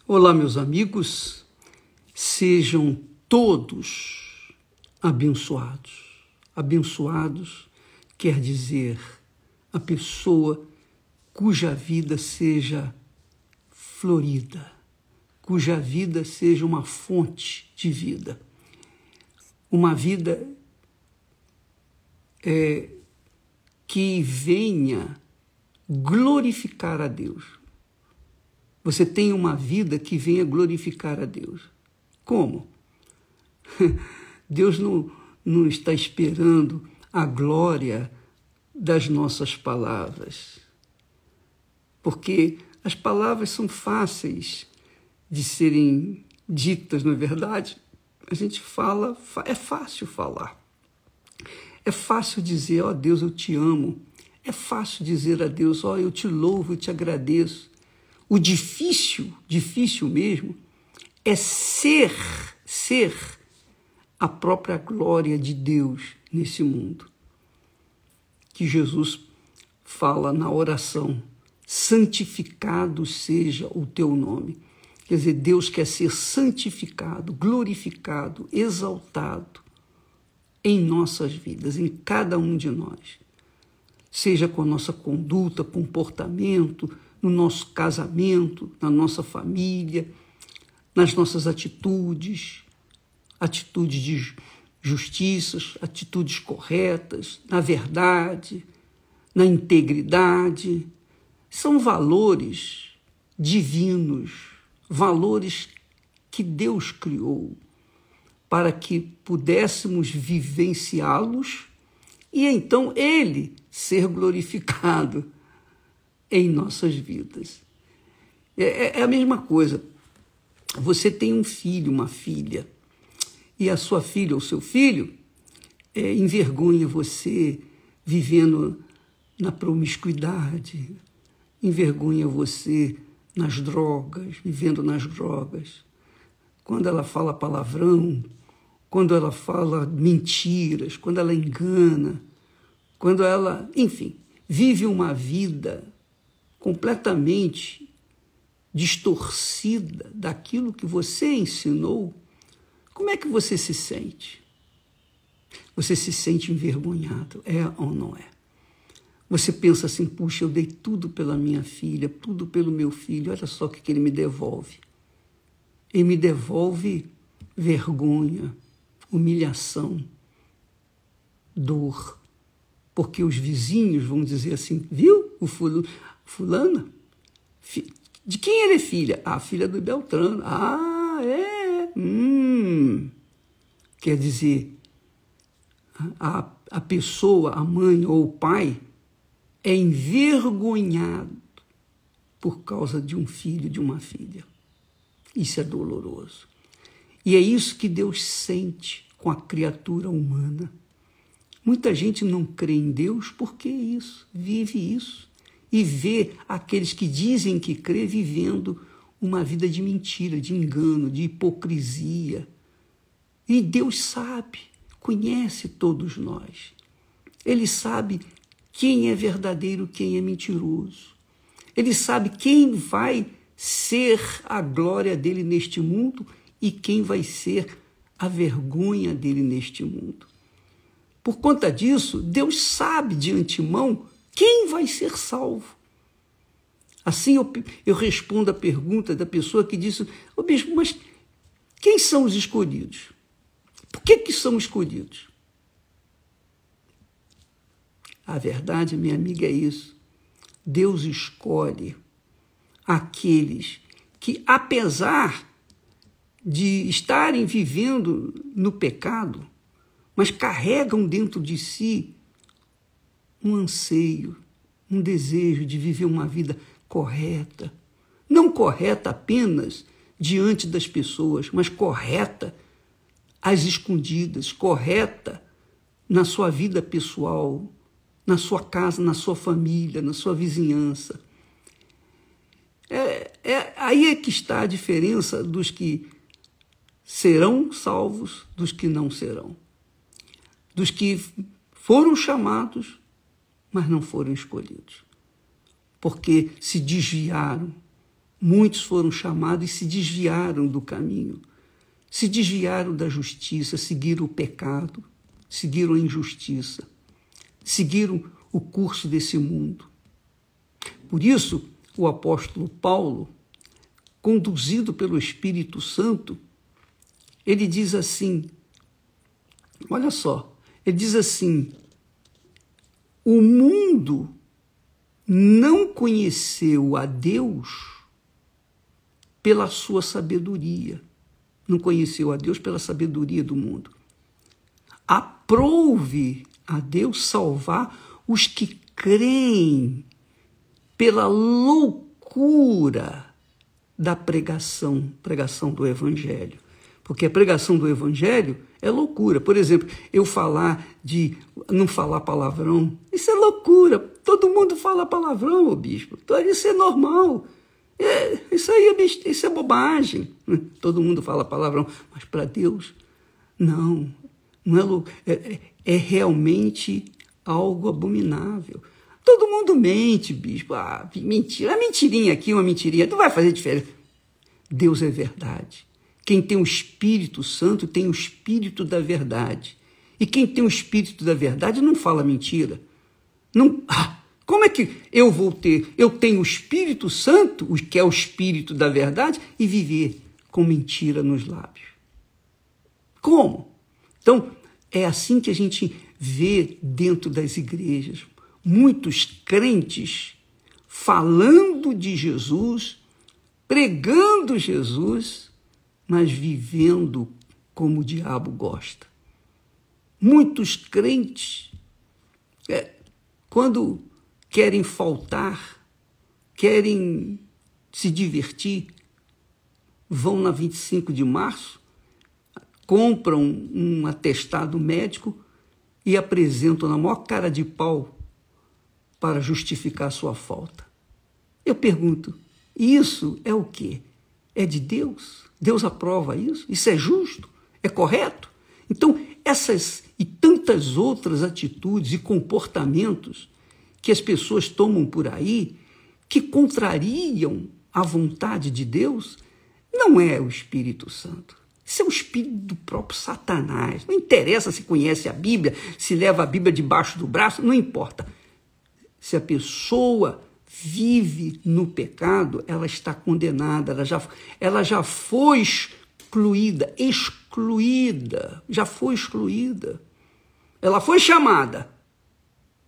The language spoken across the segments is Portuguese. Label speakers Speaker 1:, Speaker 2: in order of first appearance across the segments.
Speaker 1: Olá, meus amigos, sejam todos abençoados. Abençoados quer dizer a pessoa cuja vida seja florida, cuja vida seja uma fonte de vida. Uma vida que venha glorificar a Deus. Você tem uma vida que venha glorificar a Deus. Como? Deus não está esperando a glória das nossas palavras. Porque as palavras são fáceis de serem ditas, não é verdade? A gente fala, é fácil falar. É fácil dizer, ó Deus, eu te amo. É fácil dizer a Deus, ó, eu te louvo, eu te agradeço. O difícil mesmo, é ser a própria glória de Deus nesse mundo. Que Jesus fala na oração, santificado seja o teu nome. Quer dizer, Deus quer ser santificado, glorificado, exaltado em nossas vidas, em cada um de nós. Seja com a nossa conduta, comportamento, no nosso casamento, na nossa família, nas nossas atitudes de justiça, atitudes corretas, na verdade, na integridade. São valores divinos, valores que Deus criou para que pudéssemos vivenciá-los e então Ele ser glorificado em nossas vidas. É a mesma coisa. Você tem um filho, uma filha, e a sua filha ou seu filho envergonha você vivendo na promiscuidade, envergonha você nas drogas, vivendo nas drogas. Quando ela fala palavrão, quando ela fala mentiras, quando ela engana, quando ela, enfim, vive uma vida completamente distorcida daquilo que você ensinou, como é que você se sente? Você se sente envergonhado, é ou não é? Você pensa assim, puxa, eu dei tudo pela minha filha, tudo pelo meu filho, olha só o que ele me devolve. Ele me devolve vergonha, humilhação, dor, porque os vizinhos vão dizer assim, viu, o fulana, de quem ele é filha? Ah, filha do Beltrano. Ah, é? Quer dizer, a pessoa, a mãe ou o pai, é envergonhado por causa de um filho, de uma filha. Isso é doloroso. E é isso que Deus sente com a criatura humana. Muita gente não crê em Deus porque isso, vive isso. E vê aqueles que dizem que crê vivendo uma vida de mentira, de engano, de hipocrisia. E Deus sabe, conhece todos nós. Ele sabe quem é verdadeiro, quem é mentiroso. Ele sabe quem vai ser a glória dele neste mundo e quem vai ser a vergonha dele neste mundo. Por conta disso, Deus sabe de antemão quem vai ser salvo. Assim eu respondo a pergunta da pessoa que disse, ô bispo, mas quem são os escolhidos? Por que são escolhidos? A verdade, minha amiga, é isso. Deus escolhe aqueles que, apesar de estarem vivendo no pecado, mas carregam dentro de si um anseio, um desejo de viver uma vida correta. Não correta apenas diante das pessoas, mas correta às escondidas, correta na sua vida pessoal, na sua casa, na sua família, na sua vizinhança. Aí é que está a diferença dos que serão salvos dos que não serão. Dos que foram chamados, mas não foram escolhidos. Porque se desviaram Muitos foram chamados e se desviaram do caminho, se desviaram da justiça, seguiram o pecado, seguiram a injustiça, seguiram o curso desse mundo. Por isso, o apóstolo Paulo, conduzido pelo Espírito Santo, ele diz assim, olha só, ele diz assim, o mundo não conheceu a Deus pela sua sabedoria, não conheceu a Deus pela sabedoria do mundo. Aprouve a Deus salvar os que creem pela loucura da pregação do Evangelho. Porque a pregação do Evangelho é loucura. Por exemplo, eu não falar palavrão, isso é loucura. Todo mundo fala palavrão, ô bispo. Isso é normal. Isso é bobagem. Todo mundo fala palavrão, mas para Deus, não é louco. É realmente algo abominável. Todo mundo mente, bispo. Mentira. Uma mentirinha aqui, uma mentirinha. Não vai fazer diferença. Deus é verdade. Quem tem o Espírito Santo tem o Espírito da verdade. E quem tem o Espírito da verdade não fala mentira. Não, como é que eu vou ter? Eu tenho o Espírito Santo, que é o Espírito da verdade, e viver com mentira nos lábios. Como? Então, é assim que a gente vê dentro das igrejas. Muitos crentes falando de Jesus, pregando Jesus, mas vivendo como o diabo gosta. Muitos crentes, quando querem faltar, querem se divertir, vão na 25 de março, compram um atestado médico e apresentam na maior cara de pau para justificar sua falta. Eu pergunto, isso é o quê? É de Deus? Deus aprova isso? Isso é justo? É correto? Então, essas e tantas outras atitudes e comportamentos que as pessoas tomam por aí, que contrariam a vontade de Deus, não é o Espírito Santo. Isso é o espírito do próprio Satanás. Não interessa se conhece a Bíblia, se leva a Bíblia debaixo do braço, não importa. Se a pessoa vive no pecado, ela está condenada, ela já foi excluída, já foi excluída. Ela foi chamada,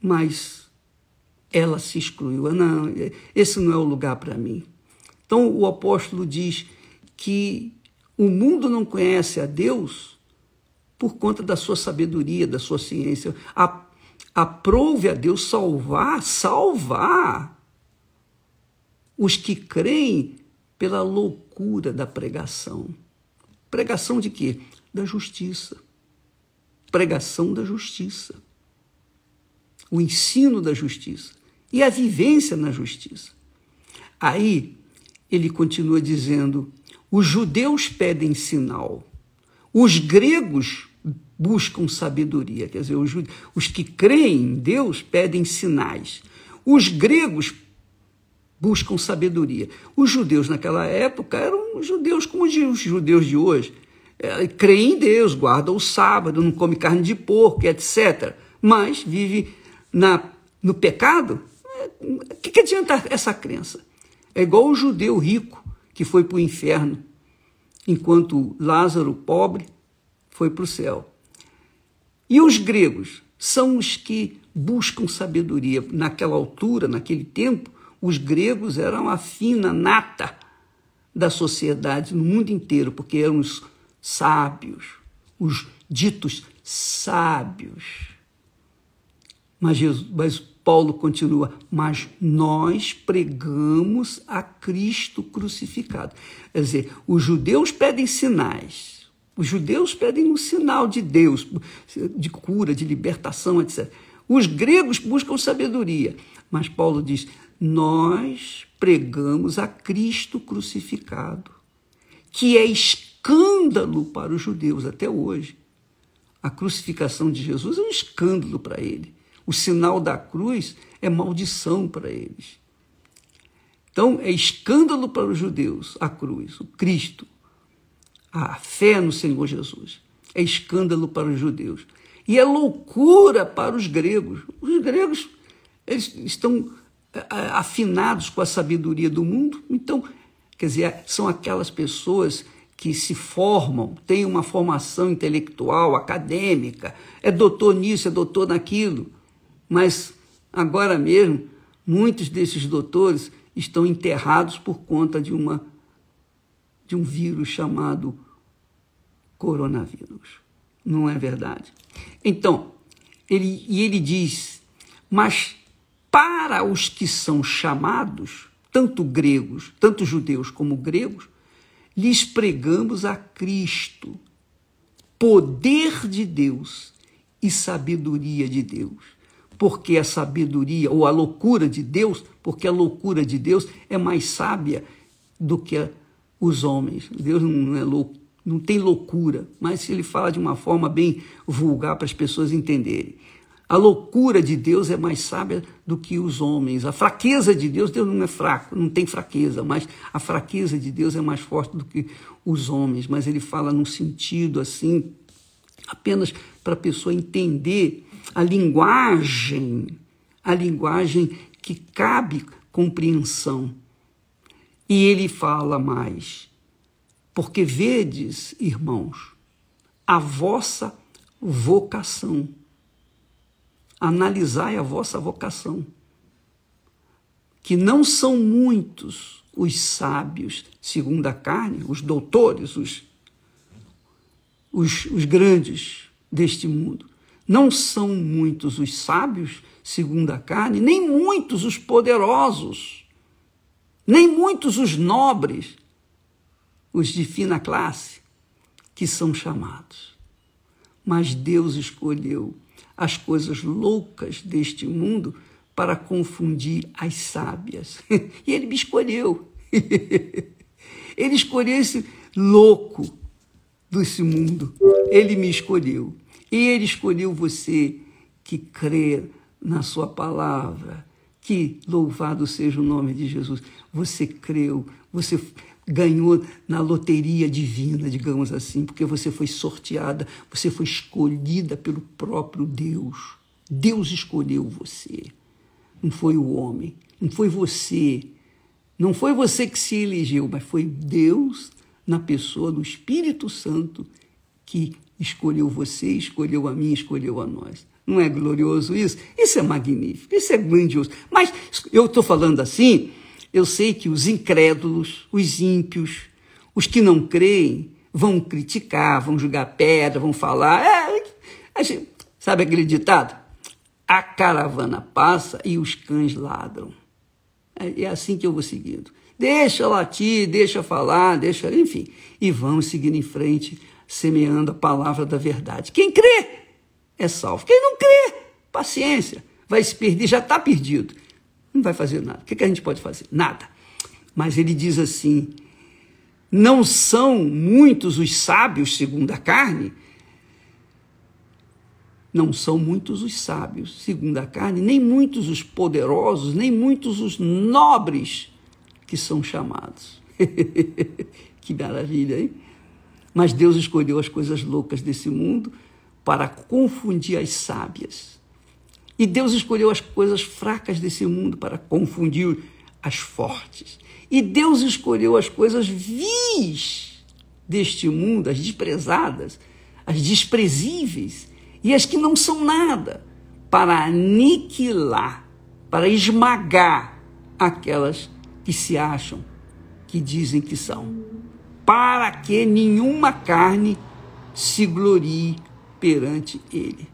Speaker 1: mas ela se excluiu. Não, esse não é o lugar para mim. Então o apóstolo diz que o mundo não conhece a Deus por conta da sua sabedoria, da sua ciência. Aprove a Deus salvar os que creem pela loucura da pregação. Pregação de quê? Da justiça. Pregação da justiça. O ensino da justiça. E a vivência na justiça. Aí, ele continua dizendo, os judeus pedem sinal, os gregos buscam sabedoria. Quer dizer, os que creem em Deus pedem sinais. Os gregos buscam sabedoria. Os judeus naquela época eram judeus como os judeus de hoje. Creem em Deus, guardam o sábado, não come carne de porco, etc. Mas vive no pecado. O que adianta essa crença? É igual o judeu rico que foi para o inferno, enquanto Lázaro, pobre, foi para o céu. E os gregos são os que buscam sabedoria. Naquela altura, naquele tempo, os gregos eram a fina nata da sociedade no mundo inteiro, porque eram os sábios, os ditos sábios. Mas Paulo continua, mas nós pregamos a Cristo crucificado. Quer dizer, os judeus pedem sinais, os judeus pedem um sinal de Deus, de cura, de libertação, etc. Os gregos buscam sabedoria, mas Paulo diz, nós pregamos a Cristo crucificado, que é escândalo para os judeus até hoje. A crucificação de Jesus é um escândalo para ele. O sinal da cruz é maldição para eles. Então, é escândalo para os judeus a cruz, o Cristo, a fé no Senhor Jesus. É escândalo para os judeus. E é loucura para os gregos. Os gregos, eles estão afinados com a sabedoria do mundo. Então, quer dizer, são aquelas pessoas que se formam, têm uma formação intelectual, acadêmica, é doutor nisso, é doutor naquilo. Mas, agora mesmo, muitos desses doutores estão enterrados por conta de um vírus chamado coronavírus. Não é verdade? Então, ele diz, mas para os que são chamados, tanto gregos, tanto judeus como gregos, lhes pregamos a Cristo, poder de Deus e sabedoria de Deus. Porque a sabedoria, ou a loucura de Deus, porque a loucura de Deus é mais sábia do que os homens. Deus não é louco, não tem loucura, mas ele fala de uma forma bem vulgar para as pessoas entenderem. A loucura de Deus é mais sábia do que os homens. A fraqueza de Deus não é fraco, não tem fraqueza, mas a fraqueza de Deus é mais forte do que os homens. Mas ele fala num sentido assim, apenas para a pessoa entender a linguagem que cabe compreensão. E ele fala mais, porque vedes, irmãos, a vossa vocação. Analisai a vossa vocação, que não são muitos os sábios, segundo a carne, os doutores, os grandes deste mundo. Não são muitos os sábios, segundo a carne, nem muitos os poderosos, nem muitos os nobres, os de fina classe, que são chamados. Mas Deus escolheu as coisas loucas deste mundo para confundir as sábias. E ele me escolheu. Ele escolheu esse louco desse mundo. Ele me escolheu. E ele escolheu você que crê na sua palavra. Que louvado seja o nome de Jesus. Você creu, você ganhou na loteria divina, digamos assim, porque você foi sorteada, você foi escolhida pelo próprio Deus. Deus escolheu você. Não foi o homem, não foi você. Não foi você que se elegeu, mas foi Deus, na pessoa do Espírito Santo, que escolheu você, escolheu a mim, escolheu a nós. Não é glorioso isso? Isso é magnífico, isso é grandioso. Mas eu estou falando assim, eu sei que os incrédulos, os ímpios, os que não creem, vão criticar, vão jogar pedra, vão falar. Sabe aquele ditado? A caravana passa e os cães ladram. É assim que eu vou seguindo. Deixa latir, deixa falar, deixa, enfim. E vamos seguindo em frente, semeando a palavra da verdade. Quem crê é salvo. Quem não crê, paciência, vai se perder, já está perdido. Não vai fazer nada. O que a gente pode fazer? Nada. Mas ele diz assim, não são muitos os sábios segundo a carne, não são muitos os sábios segundo a carne, nem muitos os poderosos, nem muitos os nobres que são chamados. Que maravilha, hein? Mas Deus escolheu as coisas loucas desse mundo para confundir as sábias. E Deus escolheu as coisas fracas desse mundo para confundir as fortes. E Deus escolheu as coisas vis deste mundo, as desprezadas, as desprezíveis e as que não são nada, para aniquilar, para esmagar aquelas que se acham, que dizem que são, para que nenhuma carne se glorie perante ele.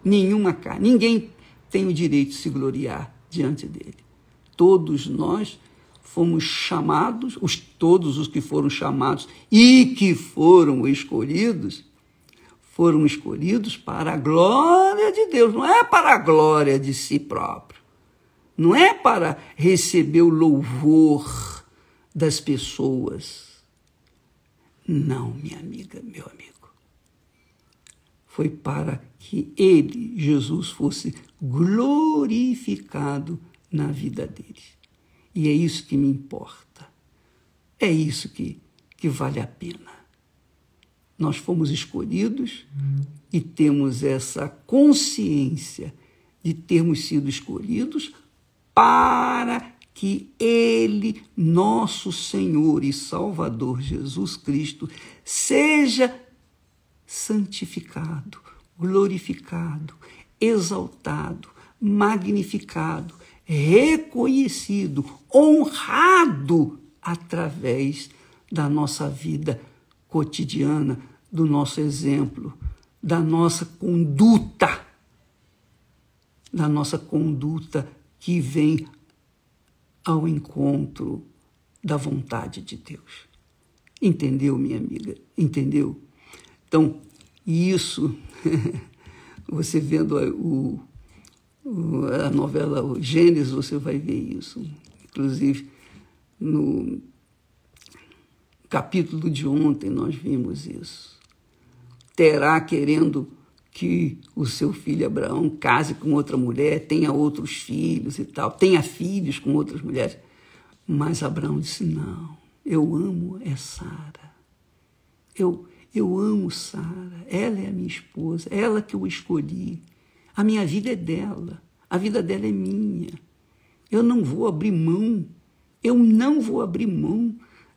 Speaker 1: Nenhuma carne, ninguém tem o direito de se gloriar diante dele. Todos nós fomos chamados, todos os que foram chamados e que foram escolhidos para a glória de Deus, não é para a glória de si próprio, não é para receber o louvor das pessoas. Não, minha amiga, meu amigo. Foi para que ele, Jesus, fosse glorificado na vida deles. E é isso que me importa. É isso que vale a pena. Nós fomos escolhidos e temos essa consciência de termos sido escolhidos para que Ele, nosso Senhor e Salvador Jesus Cristo, seja santificado, glorificado, exaltado, magnificado, reconhecido, honrado através da nossa vida cotidiana, do nosso exemplo, da nossa conduta que vem ao encontro da vontade de Deus. Entendeu, minha amiga? Entendeu? Então, isso, você vendo a novela o Gênesis, você vai ver isso. Inclusive, no capítulo de ontem nós vimos isso. Terá querendo que o seu filho Abraão case com outra mulher, tenha outros filhos e tal, tenha filhos com outras mulheres. Mas Abraão disse, não, eu amo Sara. Eu amo Sara, ela é a minha esposa, ela que eu escolhi. A minha vida é dela, a vida dela é minha. Eu não vou abrir mão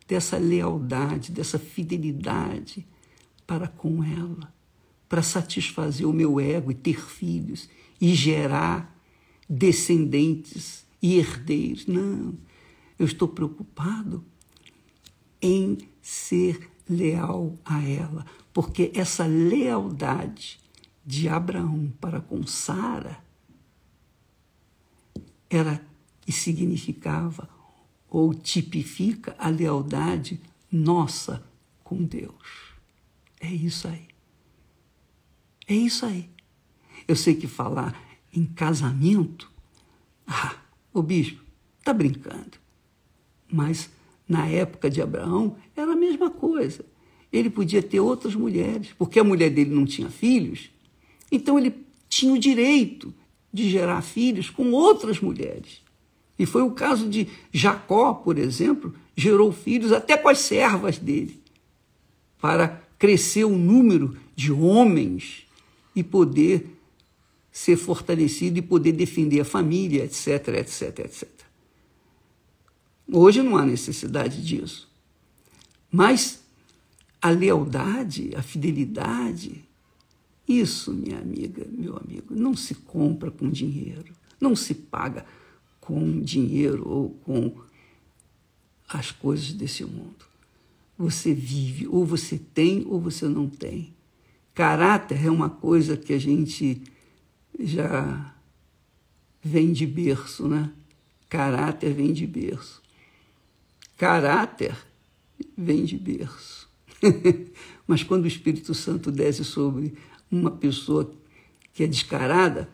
Speaker 1: dessa lealdade, dessa fidelidade para com ela, para satisfazer o meu ego e ter filhos e gerar descendentes e herdeiros. Não, eu estou preocupado em ser leal a ela, porque essa lealdade de Abraão para com Sara era e significava ou tipifica a lealdade nossa com Deus. É isso aí. É isso aí. Eu sei que falar em casamento, o bispo está brincando. Mas na época de Abraão era a mesma coisa. Ele podia ter outras mulheres, porque a mulher dele não tinha filhos, então ele tinha o direito de gerar filhos com outras mulheres. E foi o caso de Jacó, por exemplo, gerou filhos até com as servas dele, para crescer o número de homens e poder ser fortalecido e poder defender a família, etc, etc, etc. Hoje não há necessidade disso. Mas a lealdade, a fidelidade, isso, minha amiga, meu amigo, não se compra com dinheiro, não se paga com dinheiro ou com as coisas desse mundo. Você vive, ou você tem ou você não tem. Caráter é uma coisa que a gente já vem de berço, né? Caráter vem de berço. Caráter vem de berço. Mas quando o Espírito Santo desce sobre uma pessoa que é descarada,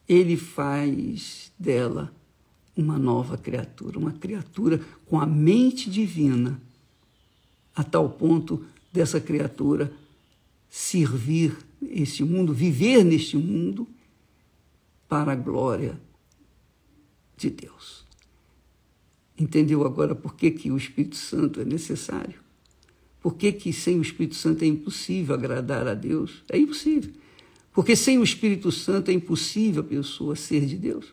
Speaker 1: ele faz dela uma nova criatura, uma criatura com a mente divina, a tal ponto dessa criatura servir esse mundo, viver neste mundo para a glória de Deus. Entendeu agora por que o Espírito Santo é necessário? Por que sem o Espírito Santo é impossível agradar a Deus? É impossível. Porque sem o Espírito Santo é impossível a pessoa ser de Deus.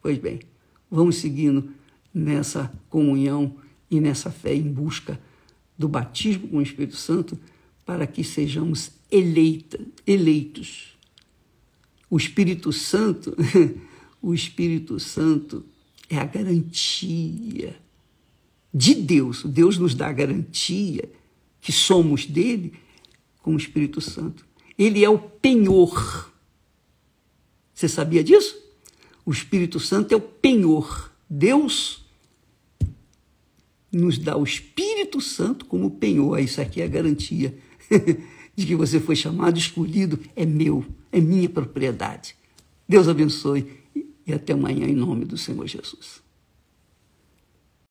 Speaker 1: Pois bem, vamos seguindo nessa comunhão e nessa fé em busca do batismo com o Espírito Santo para que sejamos eleitos. O Espírito Santo é a garantia de Deus. Deus nos dá a garantia que somos dele com o Espírito Santo. Ele é o penhor. Você sabia disso? O Espírito Santo é o penhor. Deus nos dá o Espírito Santo como penhor. Isso aqui é a garantia de que você foi chamado, escolhido, é meu, é minha propriedade. Deus abençoe e até amanhã em nome do Senhor Jesus.